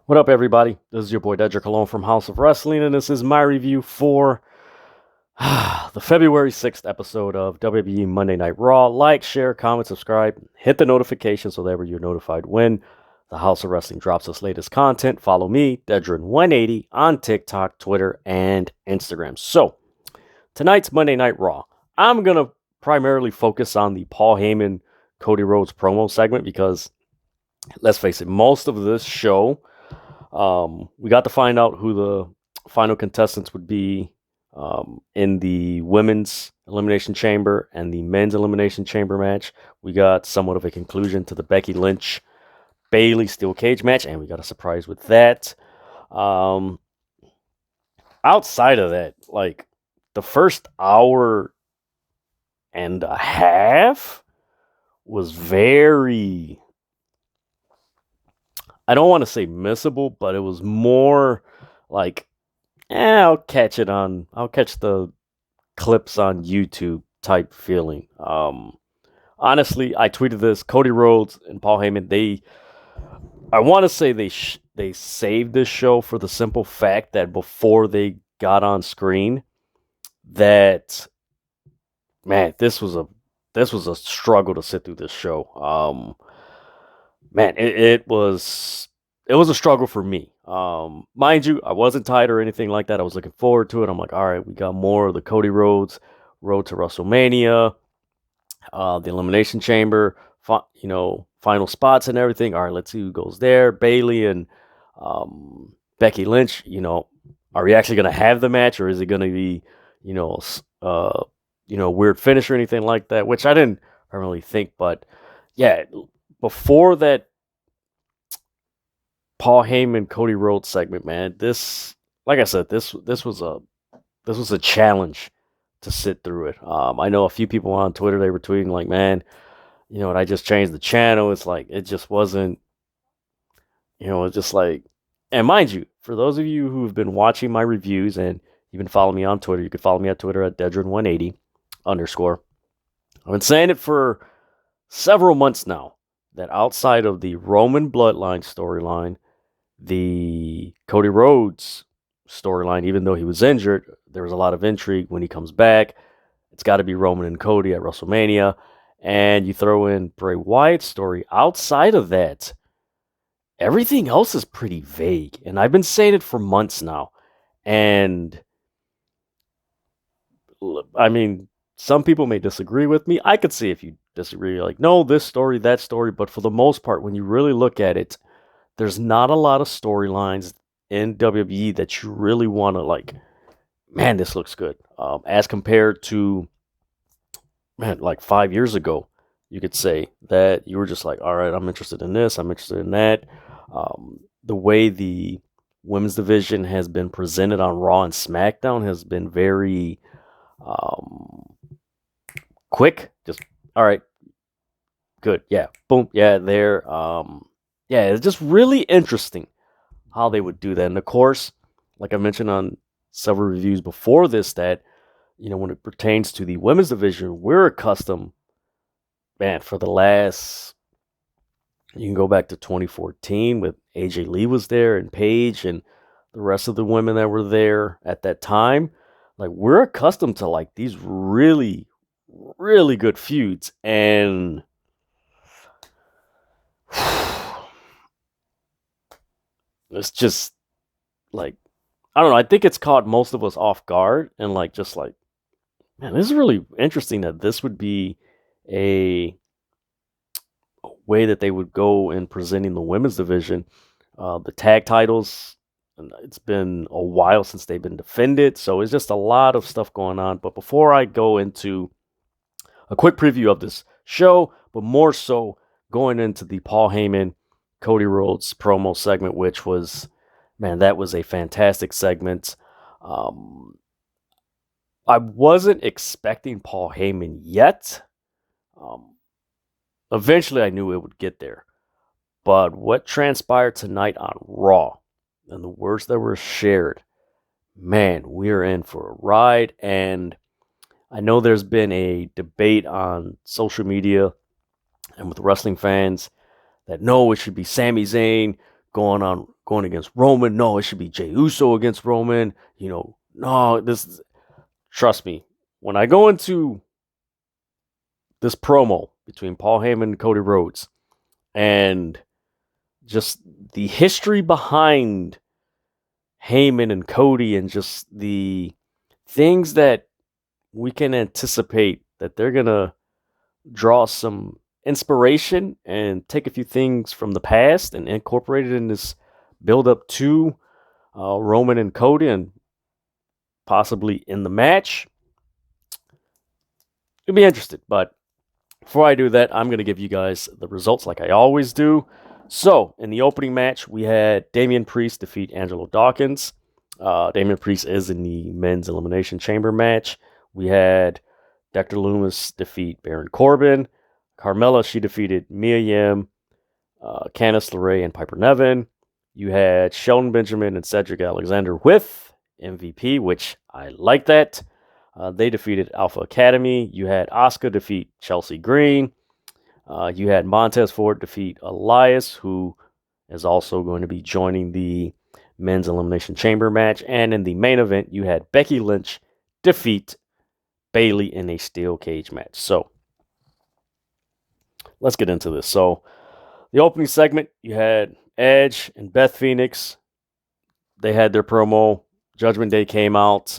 What up, everybody? This is your boy Dedrian Colon from House of Wrestling, and this is my review for the February 6th episode of WWE Monday Night Raw. Like, share, comment, subscribe, hit the notification so that you're notified when the House of Wrestling drops its latest content. Follow me, Dedrian180, on TikTok, Twitter, and Instagram. So, tonight's Monday Night Raw, I'm going to primarily focus on the Paul Heyman Cody Rhodes promo segment because, let's face it, most of this show we got to find out who the final contestants would be in the women's elimination chamber and the men's elimination chamber match. We got somewhat of a conclusion to the Becky Lynch Bayley steel cage match, and we got a surprise with that. Outside of that, like the first hour and a half was very, I don't want to say missable, but it was more like, I'll catch the clips on YouTube type feeling. Honestly, I tweeted this. Cody Rhodes and Paul Heyman, I want to say they saved this show for the simple fact that before they got on screen, that man, this was a struggle to sit through this show. Man, it was a struggle for me. Mind you, I wasn't tired or anything like that. I was looking forward to it. I'm like, all right, we got more of the Cody Rhodes road to WrestleMania, the Elimination Chamber, final spots and everything. All right, let's see who goes there. Bayley and Becky Lynch. Are we actually going to have the match, or is it going to be, weird finish or anything like that? Which I didn't really think, but yeah, before that Paul Heyman Cody Rhodes segment, man, this, like I said, this was a challenge to sit through it. I know a few people on Twitter, they were tweeting like, man, I just changed the channel. It's like it just wasn't, it's just like, and mind you, for those of you who've been watching my reviews and you've been following me on Twitter, you can follow me on Twitter at Dedrian180 _. I've been saying it for several months now that outside of the Roman bloodline storyline, the Cody Rhodes storyline, even though he was injured, there was a lot of intrigue when he comes back. It's got to be Roman and Cody at WrestleMania. And you throw in Bray Wyatt's story. Outside of that, everything else is pretty vague. And I've been saying it for months now. And I mean, some people may disagree with me. I could see if you disagree, like, no, this story, that story. But for the most part, when you really look at it, there's not a lot of storylines in WWE that you really want to, like, man, this looks good. As compared to, man, like 5 years ago, you could say that you were just like, all right, I'm interested in this, I'm interested in that. The way the women's division has been presented on Raw and SmackDown has been very quick. Just, all right, good, yeah, boom, yeah, there. Yeah, it's just really interesting how they would do that. And of course, like I mentioned on several reviews before this, that, when it pertains to the women's division, we're accustomed, man, for the last, you can go back to 2014 with AJ Lee was there and Paige and the rest of the women that were there at that time. Like, we're accustomed to like these really, really good feuds. And it's just like, I don't know. I think it's caught most of us off guard and like, just like, man, this is really interesting that this would be a way that they would go in presenting the women's division. The tag titles, it's been a while since they've been defended. So it's just a lot of stuff going on. But before I go into a quick preview of this show, but more so going into the Paul Heyman Cody Rhodes promo segment, which was, man, that was a fantastic segment. I wasn't expecting Paul Heyman yet. Eventually, I knew it would get there. But what transpired tonight on Raw and the words that were shared, man, we're in for a ride. And I know there's been a debate on social media and with wrestling fans that no, it should be Sami Zayn going going against Roman. No, it should be Jey Uso against Roman. No, this. Trust me, when I go into this promo between Paul Heyman and Cody Rhodes, and just the history behind Heyman and Cody, and just the things that we can anticipate that they're gonna draw some inspiration and take a few things from the past and incorporate it in this build up to Roman and Cody, and possibly in the match. You'll be interested, but before I do that, I'm going to give you guys the results like I always do. So, in the opening match, we had Damian Priest defeat Angelo Dawkins. Damian Priest is in the men's Elimination Chamber match. We had Dexter Lumis defeat Baron Corbin. Carmella, she defeated Mia Yim, Candice LeRae, and Piper Niven. You had Shelton Benjamin and Cedric Alexander with MVP, which I like that. They defeated Alpha Academy. You had Asuka defeat Chelsea Green. You had Montez Ford defeat Elias, who is also going to be joining the men's Elimination Chamber match. And in the main event, you had Becky Lynch defeat Bayley in a steel cage match. So, let's get into this. So, the opening segment, you had Edge and Beth Phoenix. They had their promo. Judgment Day came out.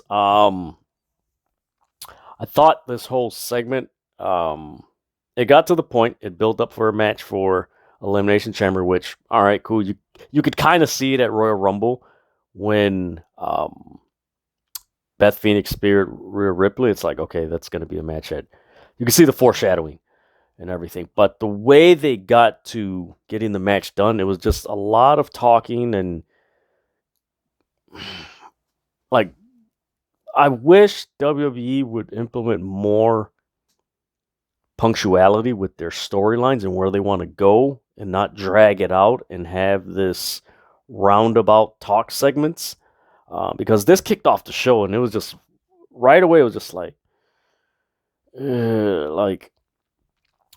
I thought this whole segment, it got to the point, it built up for a match for Elimination Chamber, which, all right, cool. You could kind of see it at Royal Rumble when Beth Phoenix speared Rhea Ripley. It's like, okay, that's going to be a match you can see the foreshadowing and everything. But the way they got to getting the match done, it was just a lot of talking and like, I wish WWE would implement more punctuality with their storylines and where they want to go and not drag it out and have this roundabout talk segments. Because this kicked off the show and it was just, right away, it was just like,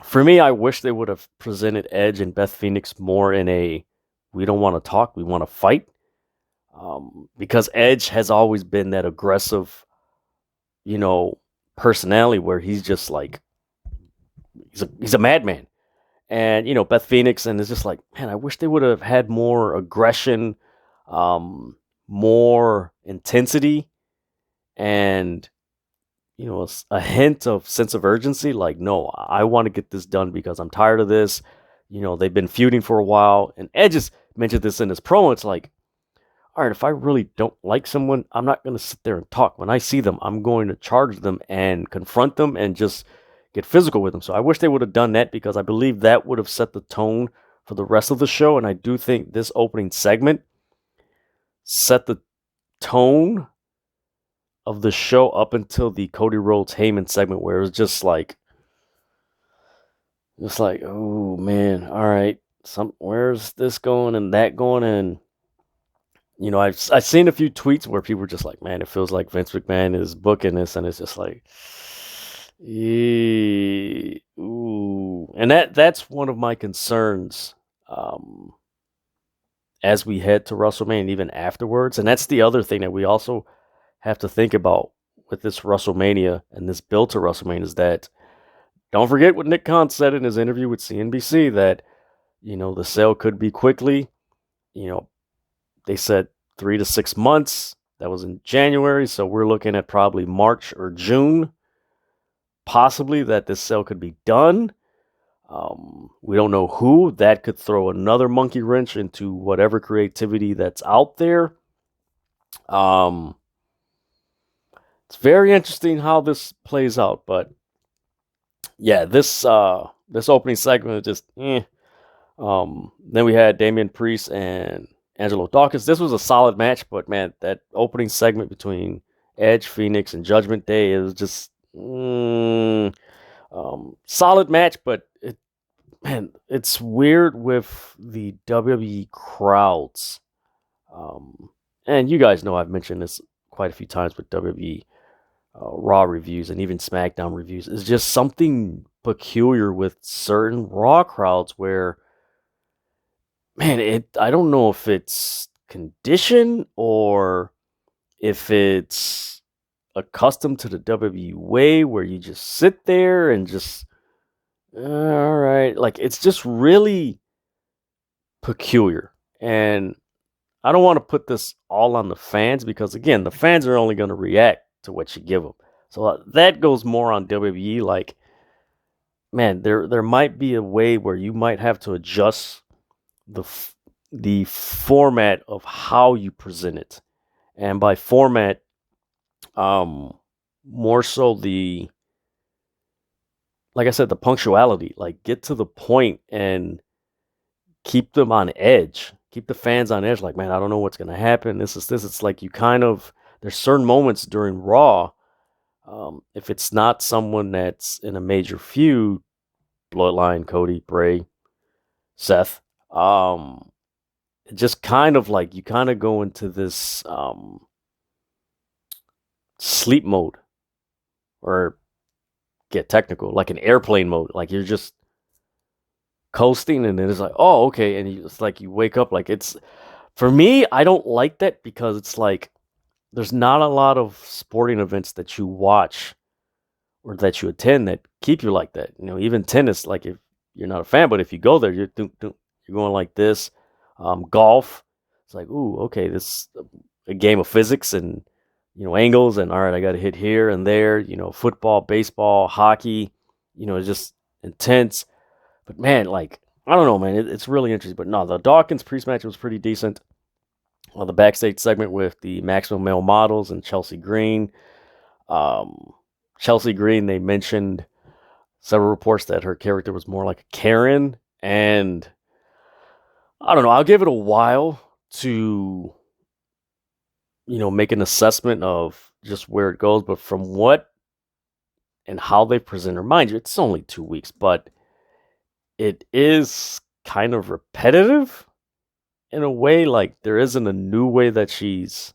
for me, I wish they would have presented Edge and Beth Phoenix more in a, we don't want to talk, we want to fight. Because Edge has always been that aggressive, personality where he's just like, he's a madman. And, Beth Phoenix, and it's just like, man, I wish they would have had more aggression, more intensity, and, a hint of sense of urgency. Like, no, I want to get this done because I'm tired of this. They've been feuding for a while. And Edge just mentioned this in his promo. It's like, all right, if I really don't like someone, I'm not going to sit there and talk. When I see them, I'm going to charge them and confront them and just get physical with them. So I wish they would have done that because I believe that would have set the tone for the rest of the show. And I do think this opening segment set the tone of the show up until the Cody Rhodes Heyman segment, where it was just like, oh man, all right, where's this going and that going? And I've seen a few tweets where people were just like, man, it feels like Vince McMahon is booking this, and it's just like, ooh. And that's one of my concerns as we head to WrestleMania and even afterwards. And that's the other thing that we also have to think about with this WrestleMania and this build to WrestleMania is that, don't forget what Nick Khan said in his interview with CNBC, that, the sale could be quickly. They said 3 to 6 months. That was in January. So we're looking at probably March or June, possibly, that this sale could be done. We don't know who. That could throw another monkey wrench into whatever creativity that's out there. It's very interesting how this plays out. But yeah, this opening segment is just then we had Damian Priest and Angelo Dawkins. This was a solid match, but man, that opening segment between Edge, Phoenix, and Judgment Day is just solid match, but it's weird with the WWE crowds. And you guys know I've mentioned this quite a few times with WWE Raw reviews and even SmackDown reviews. It's just something peculiar with certain Raw crowds where man, I don't know if it's condition or if it's accustomed to the WWE way where you just sit there and just all right, like it's just really peculiar. And I don't want to put this all on the fans because again, the fans are only going to react to what you give them. So that goes more on WWE. Like, man, there might be a way where you might have to adjust the the format of how you present it, and by format, um, more so the like I said, the punctuality. Like, get to the point and keep them on edge. Keep the fans on edge. Like, man, I don't know what's gonna happen. This is this. It's like you kind of there's certain moments during Raw. If it's not someone that's in a major feud, Bloodline, Cody, Bray, Seth, just kind of like you kind of go into this sleep mode or get technical, like an airplane mode. Like you're just coasting, and then it's like, oh, okay, and it's like you wake up. Like it's for me, I don't like that because it's like there's not a lot of sporting events that you watch or that you attend that keep you like that. You know, even tennis, like if you're not a fan, but if you go there, you're going like this. Golf, it's like, ooh, okay, this a game of physics and angles, and all right, I got to hit here and there. Football, baseball, hockey, it's just intense. But man, like I don't know, man, it's really interesting. But no, the Dawkins priest match was pretty decent. Well, the backstage segment with the Maximum Male Models and Chelsea Green. Um, Chelsea Green, they mentioned several reports that her character was more like a Karen, and I don't know. I'll give it a while to make an assessment of just where it goes. But from what and how they present her, mind you, it's only 2 weeks, but it is kind of repetitive in a way. Like there isn't a new way that she's.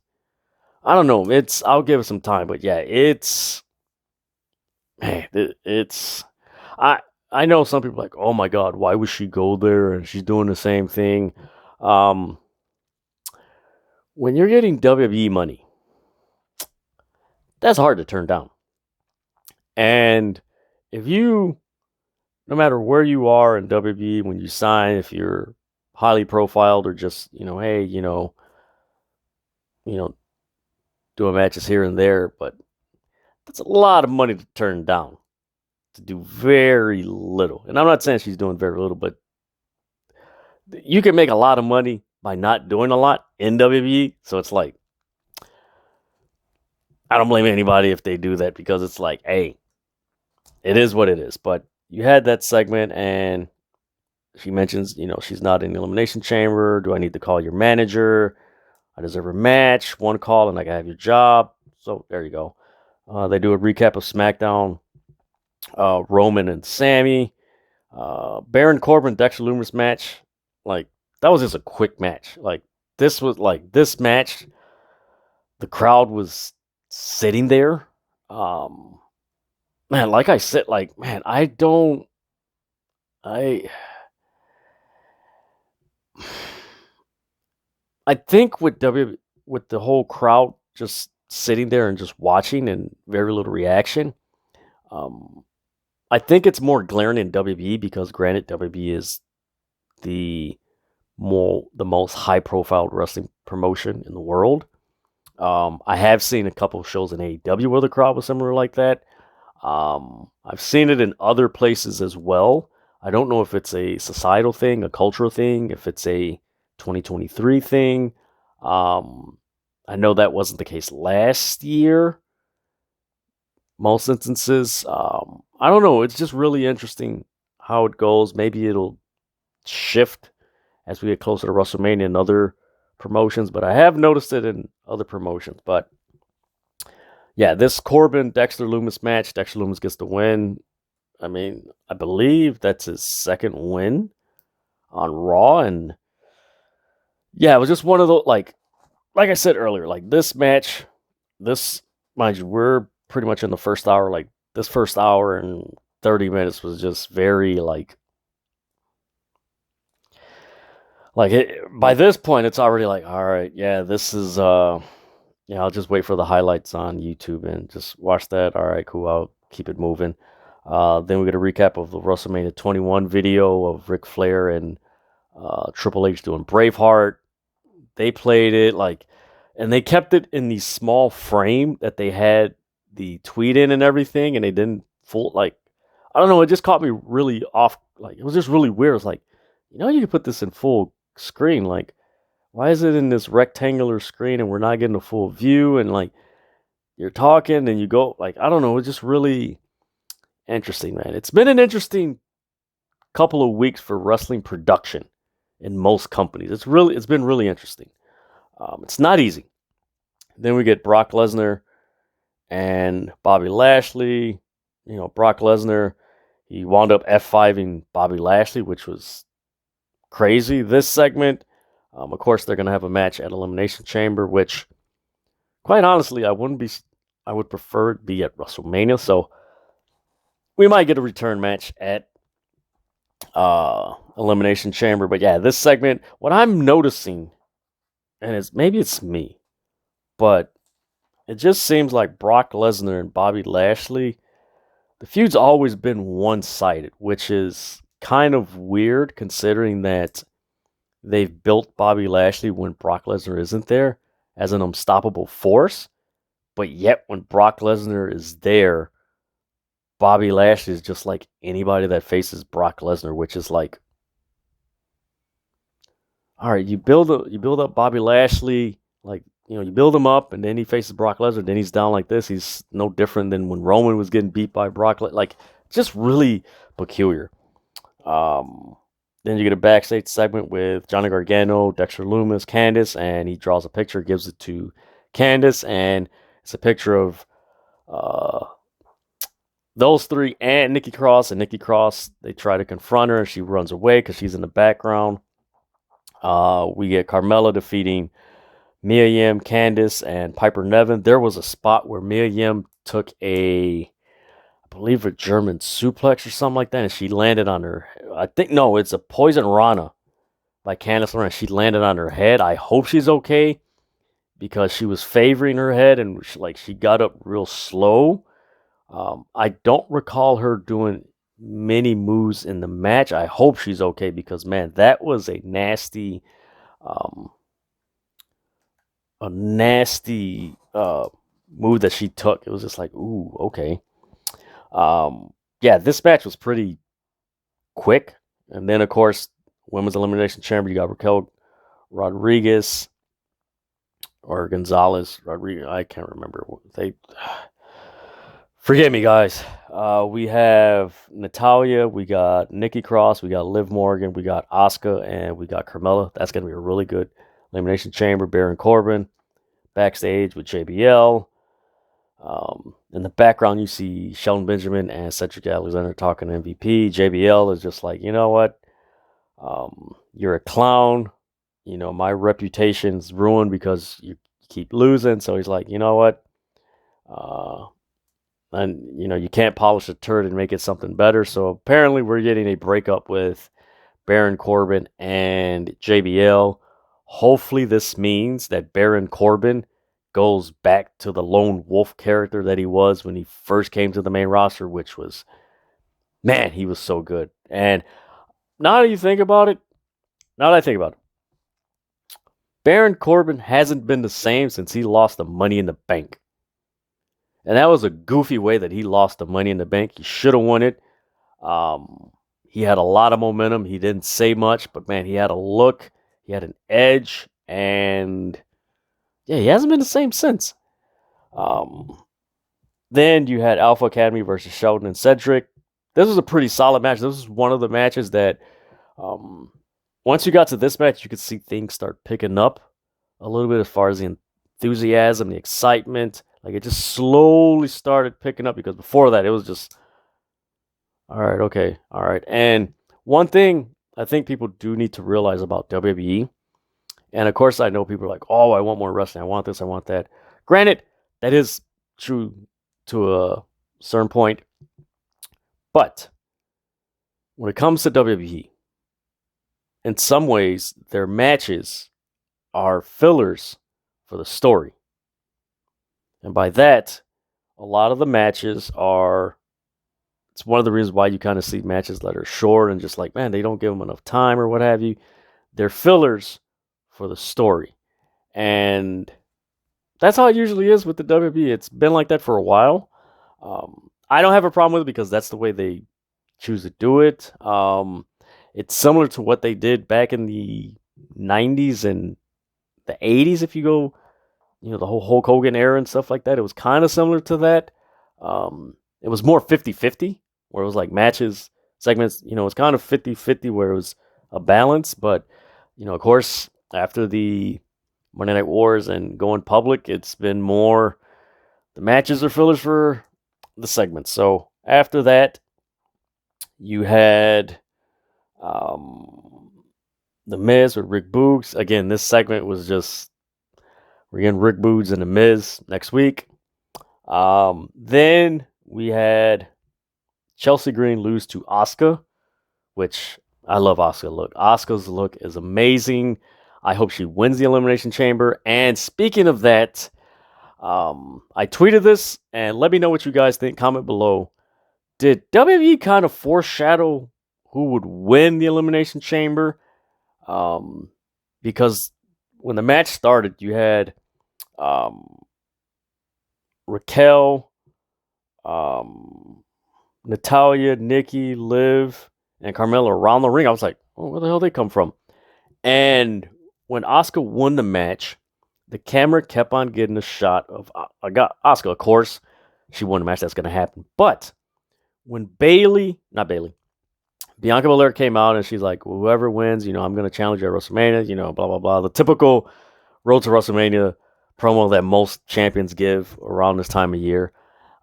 I don't know. I'll give it some time, but yeah, it's man, it's I I know some people are like, oh my god, why would she go there? And she's doing the same thing. Um, when you're getting WWE money, that's hard to turn down. And if you, no matter where you are in WWE when you sign, if you're highly profiled or just hey, you know, doing matches here and there, but that's a lot of money to turn down to do very little. And I'm not saying she's doing very little, but you can make a lot of money by not doing a lot in WWE. So it's like, I don't blame anybody if they do that because it's like, hey, it is what it is. But you had that segment, and she mentions, she's not in the Elimination Chamber. Do I need to call your manager? I deserve a match. One call, and I can have your job. So there you go. They do a recap of SmackDown, Roman and Sammy. Baron Corbin, Dexter Lumis match. Like, that was just a quick match. Like, this match, the crowd was sitting there. Man, like I said, like, man, I I think with the whole crowd just sitting there and just watching and very little reaction, um, I think it's more glaring in WWE because granted WWE is the the most high profile wrestling promotion in the world. I have seen a couple of shows in AEW where the crowd was similar like that. I've seen it in other places as well. I don't know if it's a societal thing, a cultural thing, if it's a 2023 thing. Um, I know that wasn't the case last year. Most instances, I don't know. It's just really interesting how it goes. Maybe it'll shift as we get closer to WrestleMania and other promotions, but I have noticed it in other promotions. But yeah, this Corbin Dexter Lumis match, Dexter Lumis gets the win. I mean, I believe that's his second win on Raw, and yeah, it was just one of those like I said earlier, like this match, this mind you, we're pretty much in the first hour. Like this first hour and 30 minutes was just very like Like by this point, it's already like, all right, yeah, this is yeah, I'll just wait for the highlights on YouTube and just watch that. All right, cool. I'll keep it moving. Then we get a recap of the WrestleMania 21 video of Ric Flair and Triple H doing Braveheart. They played it like, and they kept it in the small frame that they had the tweet in and everything, and they didn't full like, I don't know. It just caught me really off. Like it was just really weird. It's like, you could put this in full screen. Like, why is it in this rectangular screen and we're not getting a full view? And like, you're talking and you go like, I don't know. It's just really interesting, man. It's been an interesting couple of weeks for wrestling production in most companies. It's been really interesting. It's not easy. Then we get Brock Lesnar and Bobby Lashley. Brock Lesnar, he wound up F5ing Bobby Lashley, which was crazy. This segment, of course, they're going to have a match at Elimination Chamber, which, quite honestly, I would prefer it be at WrestleMania. So we might get a return match at Elimination Chamber. But yeah, this segment, what I'm noticing, and maybe it's me, but it just seems like Brock Lesnar and Bobby Lashley, the feud's always been one-sided, which is kind of weird considering that they've built Bobby Lashley when Brock Lesnar isn't there as an unstoppable force. But yet when Brock Lesnar is there, Bobby Lashley is just like anybody that faces Brock Lesnar, which is like, all right, you build up Bobby Lashley, like, you build him up, and then he faces Brock Lesnar, then he's down like this. He's no different than when Roman was getting beat by Brock Lesnar. Like, just really peculiar. Then you get a backstage segment with Johnny Gargano, Dexter Lumis, Candice, and he draws a picture, gives it to Candice, and it's a picture of those three and Nikki Cross. And Nikki Cross, they try to confront her, and she runs away because she's in the background. We get Carmella defeating Mia Yim, Candice, and Piper Niven. There was a spot where Mia Yim took I believe a German suplex or something like that, and she landed on her. I think, no, it's a Poison Rana by Candice LeRae. She landed on her head. I hope she's okay because she was favoring her head, and she got up real slow. I don't recall her doing many moves in the match. I hope she's okay because, man, that was a nasty move that she took. It was just like, ooh, okay. Yeah, this match was pretty quick. And then, of course, Women's Elimination Chamber, you got Raquel Rodriguez or Gonzalez Rodriguez. I can't remember. Forgive me, guys. We have Natalya, we got Nikki Cross, we got Liv Morgan, we got Asuka, and we got Carmella. That's going to be a really good Elimination Chamber. Baron Corbin backstage with JBL. In the background, you see Shelton Benjamin and Cedric Alexander talking to MVP. JBL is just like, you know what? You're a clown. My reputation's ruined because you keep losing. So he's like, you know what? And you can't polish a turd and make it something better. So apparently we're getting a breakup with Baron Corbin and JBL. Hopefully this means that Baron Corbin goes back to the lone wolf character that he was when he first came to the main roster, which was, man, he was so good. And now that I think about it, Baron Corbin hasn't been the same since he lost the Money in the Bank. And that was a goofy way that he lost the Money in the Bank. He should have won it. He had a lot of momentum. He didn't say much, but man, he had a look. He had an edge, and yeah, he hasn't been the same since. Then you had Alpha Academy versus Sheldon and Cedric. This was a pretty solid match. This was one of the matches that, once you got to this match, you could see things start picking up a little bit as far as the enthusiasm, the excitement. Like, it just slowly started picking up because before that, it was just, all right, okay, all right. And one thing I think people do need to realize about WWE, and of course, I know people are like, oh, I want more wrestling. I want this, I want that. Granted, that is true to a certain point. But when it comes to WWE, in some ways, their matches are fillers for the story. And by that, a lot of the matches are, it's one of the reasons why you kind of see matches that are short and just like, man, they don't give them enough time or what have you. They're fillers for the story. And that's how it usually is with the WWE. It's been like that for a while. I don't have a problem with it because that's the way they choose to do it. It's similar to what they did back in the 90s and the 80s, if you go, the whole Hulk Hogan era and stuff like that. It was kind of similar to that. It was more 50-50, where it was like matches, segments, it's kind of 50-50 where it was a balance. But, of course, after the Monday Night Wars and going public, it's been more, the matches are fillers for the segments. So after that, you had The Miz with Rick Boogs. Again, this segment was just, we're getting Rick Boogs and The Miz next week. Then we had Chelsea Green lose to Asuka, which I love Asuka's look. Asuka's look is amazing. I hope she wins the Elimination Chamber. And speaking of that, I tweeted this, and let me know what you guys think. Comment below. Did WWE kind of foreshadow who would win the Elimination Chamber? Because when the match started, you had Raquel, Natalya, Nikki, Liv, and Carmella around the ring. I was like, oh, where the hell did they come from? And when Asuka won the match, the camera kept on getting a shot of Asuka. Of course, she won the match. That's going to happen. But when Bianca Belair came out and she's like, well, whoever wins, I'm going to challenge you at WrestleMania, blah, blah, blah. The typical Road to WrestleMania promo that most champions give around this time of year.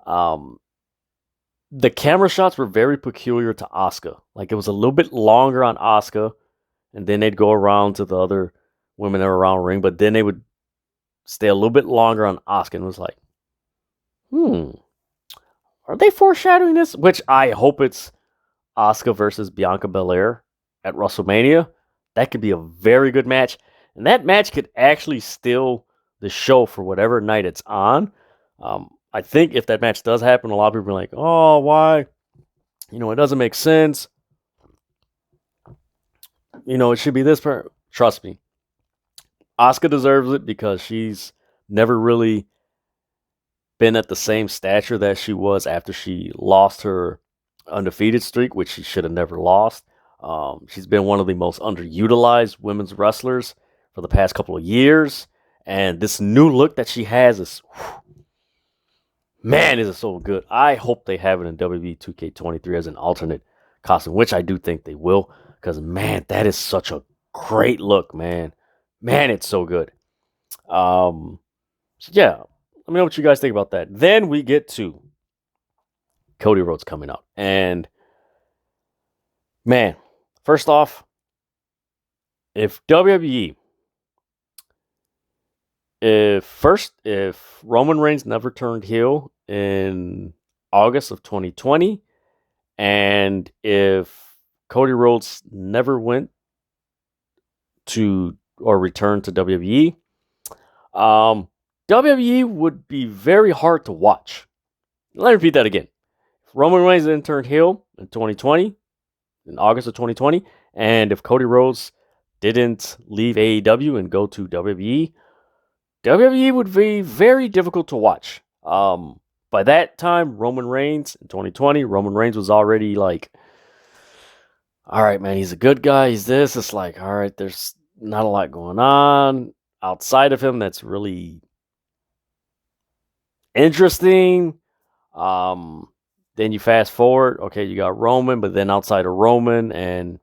The camera shots were very peculiar to Asuka. Like, it was a little bit longer on Asuka, and then they'd go around to the other women that were around the ring, but then they would stay a little bit longer on Asuka, and it was like, are they foreshadowing this? Which I hope it's Asuka versus Bianca Belair at WrestleMania. That could be a very good match, and that match could actually steal the show for whatever night it's on. I think if that match does happen, a lot of people are like, oh, why? It doesn't make sense. It should be this part. Trust me. Asuka deserves it because she's never really been at the same stature that she was after she lost her undefeated streak, which she should have never lost. She's been one of the most underutilized women's wrestlers for the past couple of years. And this new look that she has is, man, is it so good. I hope they have it in WWE 2K23 as an alternate costume, which I do think they will. Because, man, that is such a great look, man. Man, it's so good. So, yeah, let me know what you guys think about that. Then we get to Cody Rhodes coming out. And, man, first off, if WWE, if Roman Reigns never turned heel in August of 2020, and if Cody Rhodes never went to or returned to WWE, WWE would be very hard to watch. Let me repeat that again. If Roman Reigns didn't turn heel in 2020, in August of 2020, and if Cody Rhodes didn't leave AEW and go to WWE, WWE would be very difficult to watch. By that time, Roman Reigns, in 2020, Roman Reigns was already like, all right, man, he's a good guy, he's this. It's like, all right, there's not a lot going on outside of him that's really interesting. Then you fast forward, okay, you got Roman, but then outside of Roman and,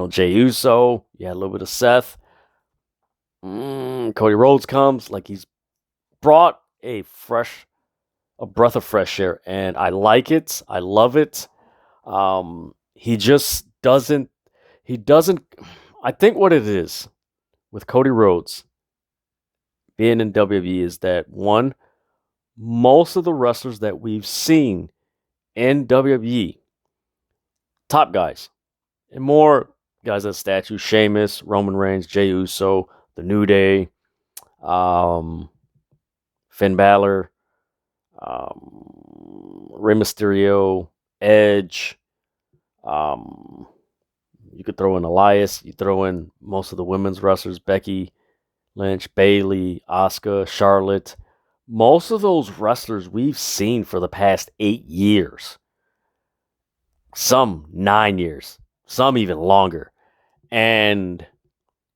Jey Uso, you had a little bit of Seth. Cody Rhodes comes, like he's brought a breath of fresh air, and I like it. I love it. He just doesn't, I think what it is with Cody Rhodes being in WWE is that, one, most of the wrestlers that we've seen in WWE, top guys, and more guys at statue: Sheamus, Roman Reigns, Jey Uso, The New Day, Finn Balor, Rey Mysterio, Edge. Um, you could throw in Elias. You throw in most of the women's wrestlers: Becky Lynch, Bayley, Asuka, Charlotte. Most of those wrestlers we've seen for the past 8 years. Some 9 years. Some even longer. And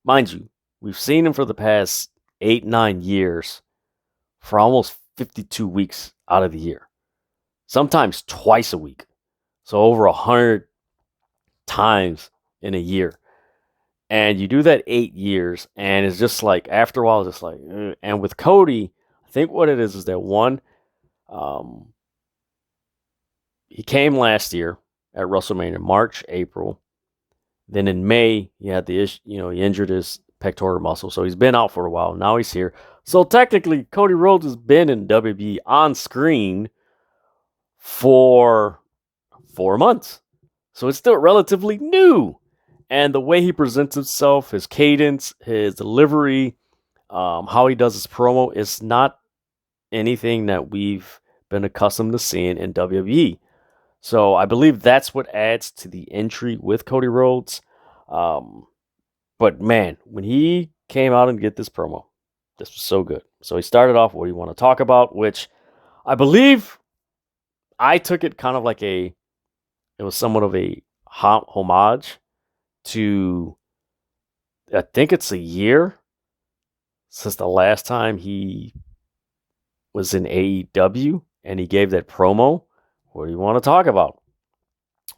mind you, we've seen them for the past 8, 9 years for almost 52 weeks out of the year. Sometimes twice a week. So over 100 times in a year. And you do that 8 years, and it's just like, after a while, it's just like, ugh. And with Cody, I think what it is that one, he came last year at WrestleMania, March, April. Then in May, he had the issue, he injured his pectoral muscle, so he's been out for a while. Now he's here. So technically, Cody Rhodes has been in WWE on screen for 4 months. So it's still relatively new. And the way he presents himself, his cadence, his delivery, how he does his promo, is not anything that we've been accustomed to seeing in WWE. So I believe that's what adds to the entry with Cody Rhodes. But man, when he came out and get this promo, this was so good. So he started off, what do you want to talk about? Which I believe I took it kind of like it was somewhat of a homage to, I think it's a year since the last time he was in AEW and he gave that promo. What do you want to talk about?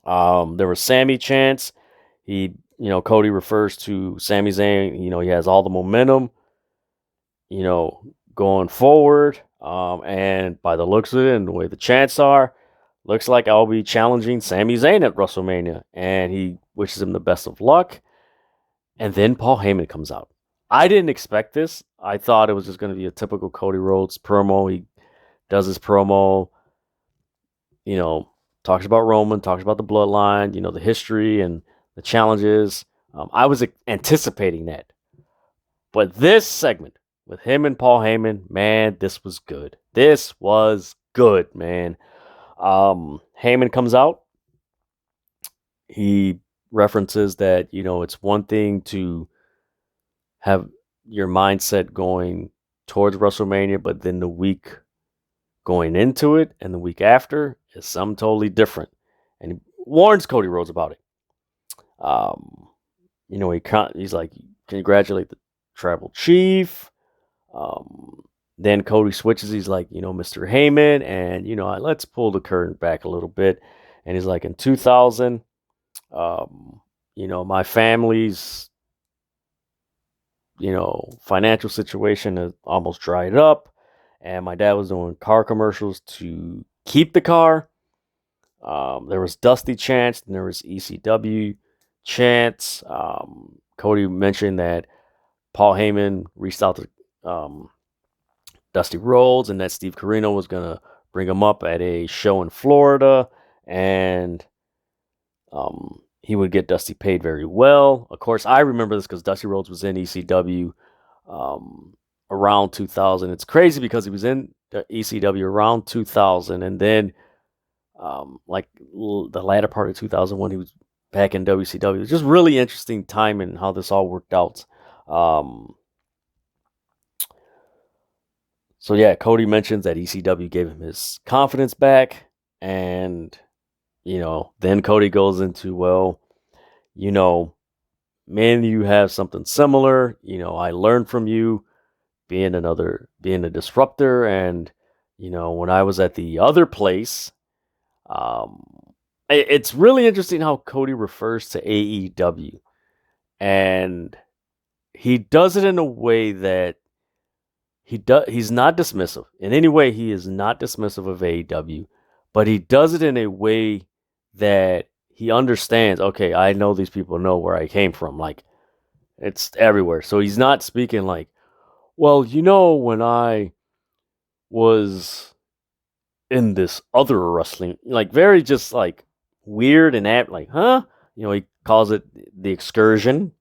There was Sami chants. Cody refers to Sami Zayn. He has all the momentum, going forward. And by the looks of it and the way the chants are, looks like I'll be challenging Sami Zayn at WrestleMania. And he wishes him the best of luck. And then Paul Heyman comes out. I didn't expect this. I thought it was just going to be a typical Cody Rhodes promo. He does his promo, talks about Roman, talks about the bloodline, the history and the challenges. I was anticipating that. But this segment with him and Paul Heyman, man, this was good. This was good, man. Heyman comes out. He references that, it's one thing to have your mindset going towards WrestleMania, but then the week going into it and the week after is something totally different. And he warns Cody Rhodes about it. He's like, congratulate the tribal chief. Then Cody switches. He's like, Mr. Heyman, and let's pull the curtain back a little bit. And he's like, in 2000, my family's, financial situation has almost dried up, and my dad was doing car commercials to keep the car. There was Dusty chants, and there was ECW chants. Cody mentioned that Paul Heyman reached out to Dusty Rhodes, and that Steve Corino was going to bring him up at a show in Florida, and he would get Dusty paid very well. Of course, I remember this because Dusty Rhodes was in ECW around 2000. It's crazy because he was in ECW around 2000, and then the latter part of 2001, he was back in WCW. It was just really interesting timing and how this all worked out. So yeah, Cody mentions that ECW gave him his confidence back, and then Cody goes into, well, man, you have something similar. I learned from you being a disruptor, and when I was at the other place, it's really interesting how Cody refers to AEW, and he does it in a way that he's not dismissive. In any way, he is not dismissive of AEW, but he does it in a way that he understands, okay, I know these people know where I came from. Like, it's everywhere. So he's not speaking like, well, when I was in this other wrestling, like very just like weird and like, huh? He calls it the excursion,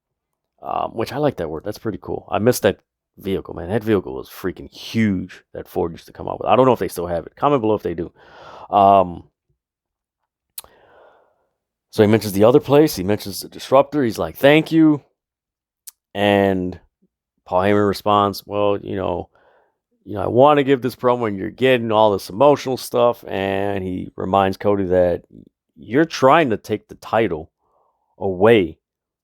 which I like that word. That's pretty cool. I missed that vehicle, man. That vehicle was freaking huge that Ford used to come out with. I don't know if they still have it. Comment below if they do. Um, so he mentions the other place. He mentions the disruptor. He's like, thank you. And Paul Heyman responds, well, I want to give this promo and you're getting all this emotional stuff. And he reminds Cody that you're trying to take the title away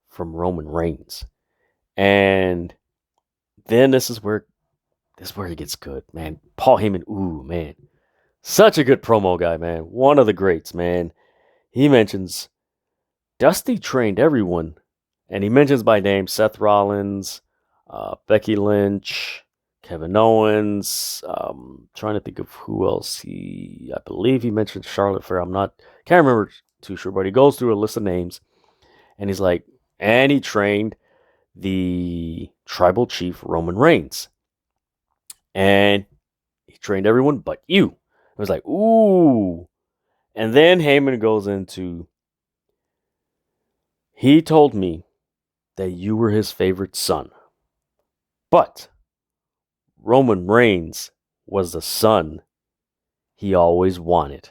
from Roman Reigns. And then this is where it gets good, man. Paul Heyman, ooh, man. Such a good promo guy, man. One of the greats, man. He mentions Dusty trained everyone. And he mentions by name Seth Rollins, Becky Lynch, Kevin Owens. Trying to think of who else I believe he mentioned Charlotte Flair. Can't remember too sure, but he goes through a list of names. And he's like, and he trained the tribal chief Roman Reigns. And he trained everyone but you. It was like, ooh. And then Heyman goes into, he told me that you were his favorite son. But Roman Reigns was the son he always wanted.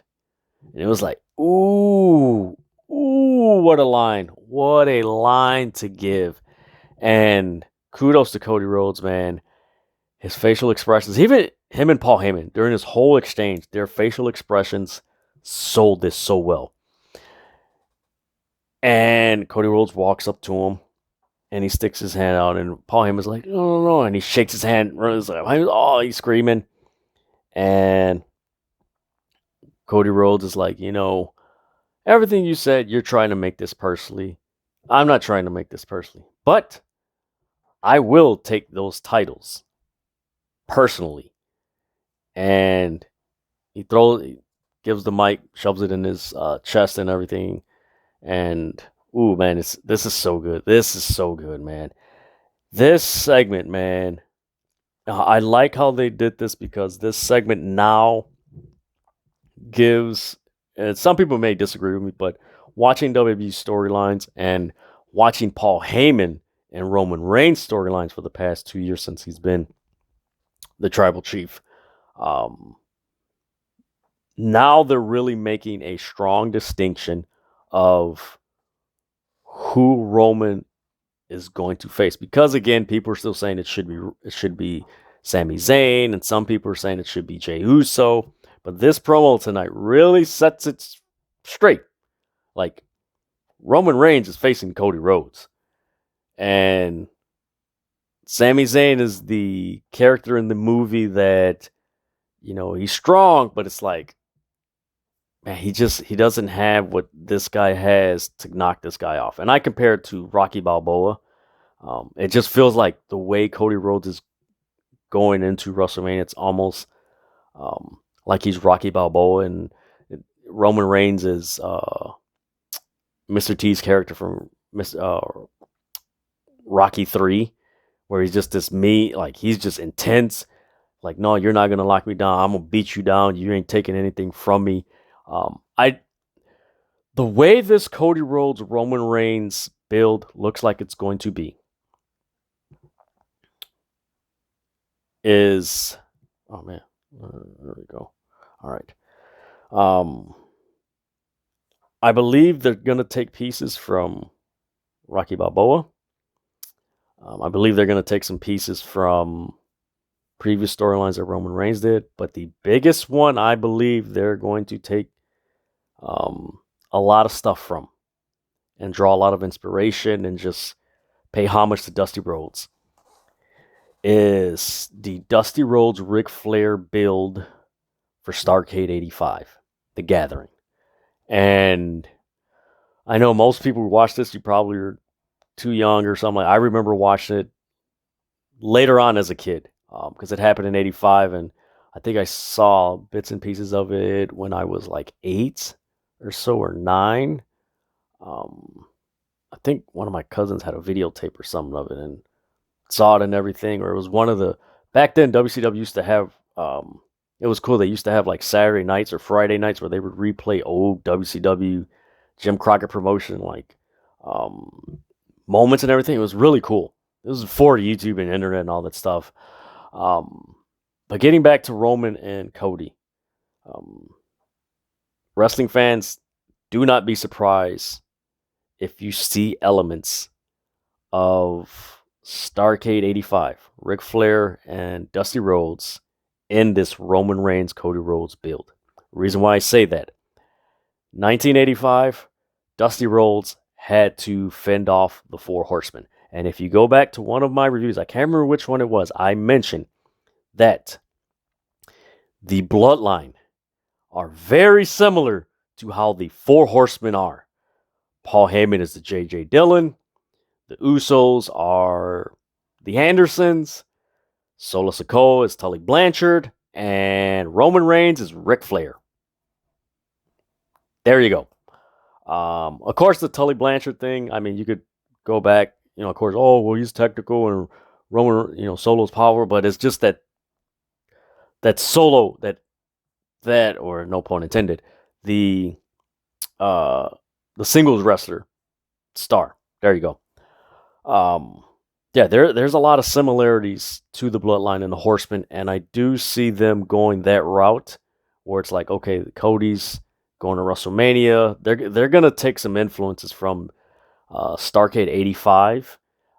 And it was like, ooh, what a line. What a line to give. And kudos to Cody Rhodes, man. His facial expressions, even him and Paul Heyman, during this whole exchange, their facial expressions sold this so well. And Cody Rhodes walks up to him, and he sticks his hand out, and Paul Heyman's like, no, and he shakes his hand, he's screaming. And Cody Rhodes is like, everything you said, you're trying to make this personally. I'm not trying to make this personally, but I will take those titles personally. And he gives the mic, shoves it in his chest and everything. And ooh, man, this is so good. This is so good, man. This segment, man, I like how they did this because this segment now gives, and some people may disagree with me, but watching WWE storylines and watching Paul Heyman and Roman Reigns storylines for the past 2 years since he's been the tribal chief, now they're really making a strong distinction of who Roman is going to face. Because again, people are still saying it should be Sami Zayn, and some people are saying it should be Jey Uso. But this promo tonight really sets it straight. Like, Roman Reigns is facing Cody Rhodes. And Sami Zayn is the character in the movie that, he's strong, but it's like, man, he doesn't have what this guy has to knock this guy off. And I compare it to Rocky Balboa. It just feels like the way Cody Rhodes is going into WrestleMania, it's almost like he's Rocky Balboa, and Roman Reigns is Mr. T's character from Rocky 3, where he's just this he's just intense. Like, no, you're not going to lock me down. I'm going to beat you down. You ain't taking anything from me. The way this Cody Rhodes Roman Reigns build looks like it's going to be is, oh man, there we go. All right. I believe they're going to take pieces from Rocky Balboa. I believe they're going to take some pieces from previous storylines that Roman Reigns did. But the biggest one, I believe they're going to take a lot of stuff from and draw a lot of inspiration and just pay homage to Dusty Rhodes, is the Dusty Rhodes Ric Flair build for Starrcade 85, The Gathering. And I know most people who watch this, you probably are too young or something. I remember watching it later on as a kid because it happened in 85, and I think I saw bits and pieces of it when I was like 8 or so, or 9. I think one of my cousins had a videotape or something of it and saw it and everything. Or it was one of the, back then WCW used to have, it was cool. They used to have like Saturday nights or Friday nights where they would replay old WCW Jim Crockett promotion, like moments and everything. It was really cool. It was before YouTube and internet and all that stuff. But getting back to Roman and Cody, um, wrestling fans, do not be surprised if you see elements of Starrcade 85, Ric Flair and Dusty Rhodes in this Roman Reigns Cody Rhodes build. Reason why I say that, 1985, Dusty Rhodes had to fend off the Four Horsemen. And if you go back to one of my reviews, I can't remember which one it was, I mentioned that the Bloodline are very similar to how the Four Horsemen are. Paul Heyman is the J.J. Dillon. The Usos are the Andersons. Solo Sikoa is Tully Blanchard. And Roman Reigns is Ric Flair. There you go. Of course, the Tully Blanchard thing, I mean, you could go back, of course, oh, well, he's technical and Roman, Solo's power, but it's just that Solo, or no pun intended, the singles wrestler star. There you go. There's a lot of similarities to the Bloodline and the Horsemen, and I do see them going that route where it's like, okay, Cody's going to WrestleMania. They're gonna take some influences from Starrcade 85,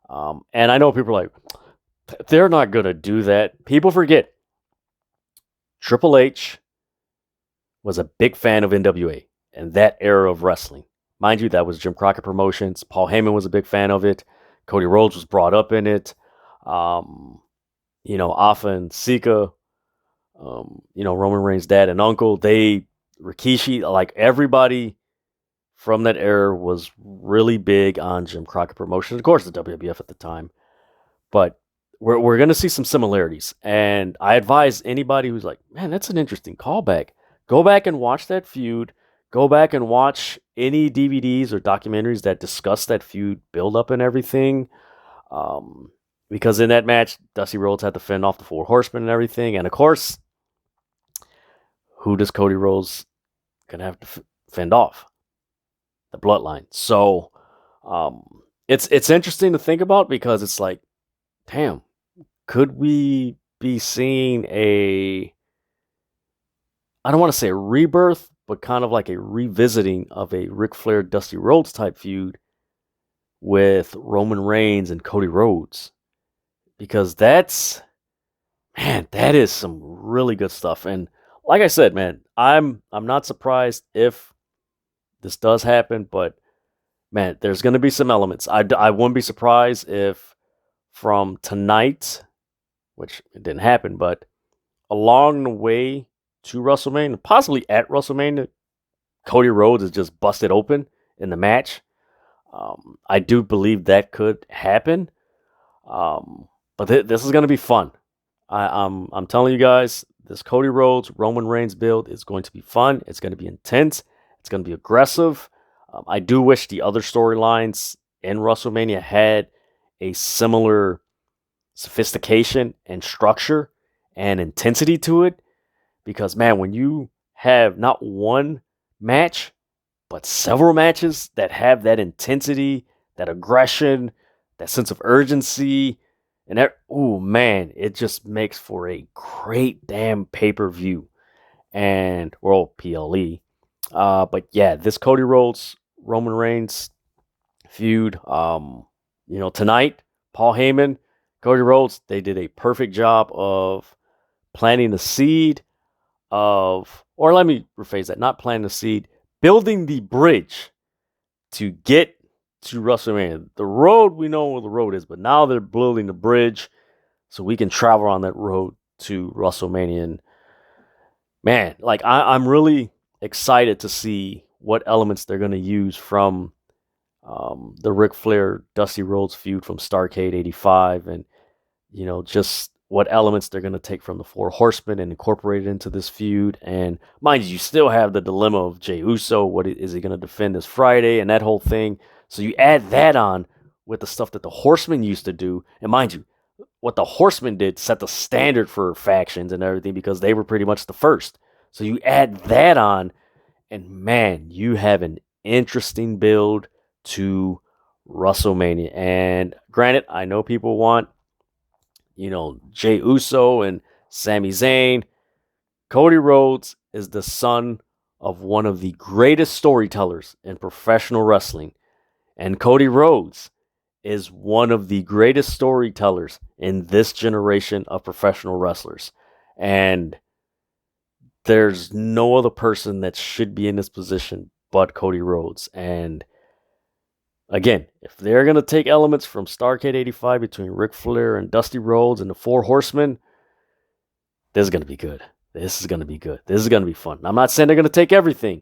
and I know people are like, they're not gonna do that. People forget Triple H was a big fan of NWA and that era of wrestling. Mind you, that was Jim Crockett Promotions. Paul Heyman was a big fan of it. Cody Rhodes was brought up in it. Afa and Sika, Roman Reigns' dad and uncle, Rikishi, like everybody from that era was really big on Jim Crockett Promotions. Of course, the WWF at the time. But we're going to see some similarities. And I advise anybody who's like, man, that's an interesting callback. Go back and watch that feud. Go back and watch any DVDs or documentaries that discuss that feud build-up and everything. Because in that match, Dusty Rhodes had to fend off the Four Horsemen and everything. And of course, who does Cody Rhodes gonna have to fend off? The Bloodline. So it's interesting to think about because it's like, damn, could we be seeing I don't want to say a rebirth, but kind of like a revisiting of a Ric Flair Dusty Rhodes type feud with Roman Reigns and Cody Rhodes? Because that is some really good stuff. And like I said, man, I'm not surprised if this does happen, but man, there's going to be some elements. I wouldn't be surprised if from tonight, which it didn't happen, but along the way to WrestleMania, possibly at WrestleMania, Cody Rhodes is just busted open in the match. I do believe that could happen. But this is going to be fun. I'm telling you guys, this Cody Rhodes Roman Reigns build is going to be fun. It's going to be intense. It's going to be aggressive. I do wish the other storylines in WrestleMania had a similar sophistication and structure and intensity to it. Because, man, when you have not one match, but several matches that have that intensity, that aggression, that sense of urgency, and it just makes for a great damn pay-per-view. And, PLE. But yeah, this Cody Rhodes, Roman Reigns feud, tonight, Paul Heyman, Cody Rhodes, they did a perfect job of planting the seed or let me rephrase that, not planting the seed, building the bridge to get to WrestleMania. The road, we know where the road is, but now they're building the bridge so we can travel on that road to WrestleMania. And man, like I'm really excited to see what elements they're going to use from the Ric Flair Dusty Rhodes feud from Starrcade 85, and just what elements they're going to take from the Four Horsemen and incorporate it into this feud. And mind you still have the dilemma of Jey Uso. What is he going to defend this Friday and that whole thing? So you add that on with the stuff that the Horsemen used to do. And mind you, what the Horsemen did set the standard for factions and everything because they were pretty much the first. So you add that on, and man, you have an interesting build to WrestleMania. And granted, I know people want, Jey Uso and Sami Zayn. Cody Rhodes is the son of one of the greatest storytellers in professional wrestling. And Cody Rhodes is one of the greatest storytellers in this generation of professional wrestlers. And there's no other person that should be in this position but Cody Rhodes. And again, if they're going to take elements from Starrcade 85 between Ric Flair and Dusty Rhodes and the Four Horsemen, this is going to be good. This is going to be good. This is going to be fun. I'm not saying they're going to take everything.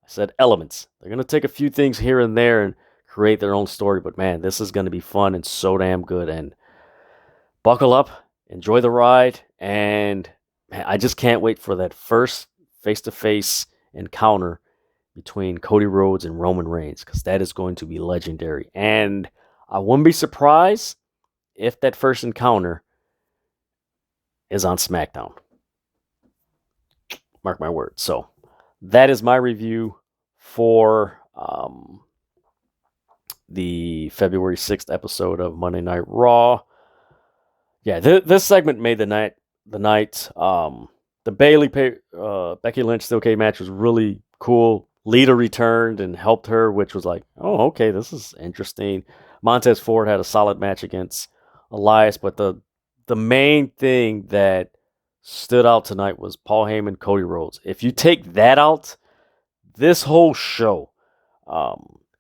I said elements. They're going to take a few things here and there and create their own story. But man, this is going to be fun and so damn good. And buckle up, enjoy the ride. And man, I just can't wait for that first face-to-face encounter between Cody Rhodes and Roman Reigns, because that is going to be legendary. And I wouldn't be surprised if that first encounter is on SmackDown. Mark my words. So that is my review for the February 6th episode of Monday Night Raw. Yeah, this segment made the night. The Becky Lynch Steel Cage match was really cool. Lita returned and helped her, which was like, oh, okay, this is interesting. Montez Ford had a solid match against Elias, but the main thing that stood out tonight was Paul Heyman, Cody Rhodes. If you take that out, this whole show,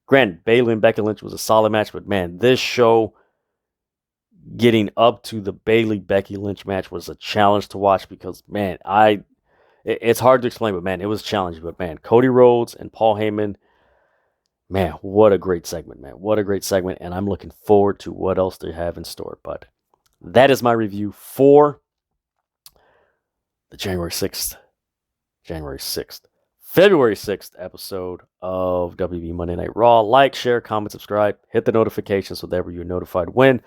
granted, Bayley and Becky Lynch was a solid match, but man, this show getting up to the Bayley-Becky Lynch match was a challenge to watch because, man, it's hard to explain, but man, it was challenging. But man, Cody Rhodes and Paul Heyman, man, what a great segment, man. What a great segment, and I'm looking forward to what else they have in store. But that is my review for the February 6th episode of WWE Monday Night Raw. Like, share, comment, subscribe, hit the notifications so that you're notified when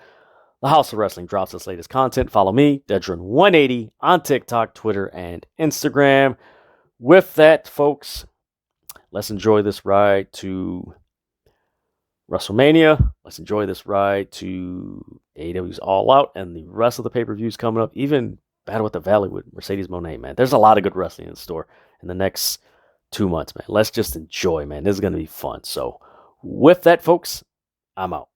the House of Wrestling drops its latest content. Follow me, Dedrian180, on TikTok, Twitter, and Instagram. With that, folks, let's enjoy this ride to WrestleMania. Let's enjoy this ride to AEW's All Out and the rest of the pay-per-views coming up. Even Battle at the Valley with Mercedes Moné, man. There's a lot of good wrestling in store in the next 2 months, man. Let's just enjoy, man. This is going to be fun. So, with that, folks, I'm out.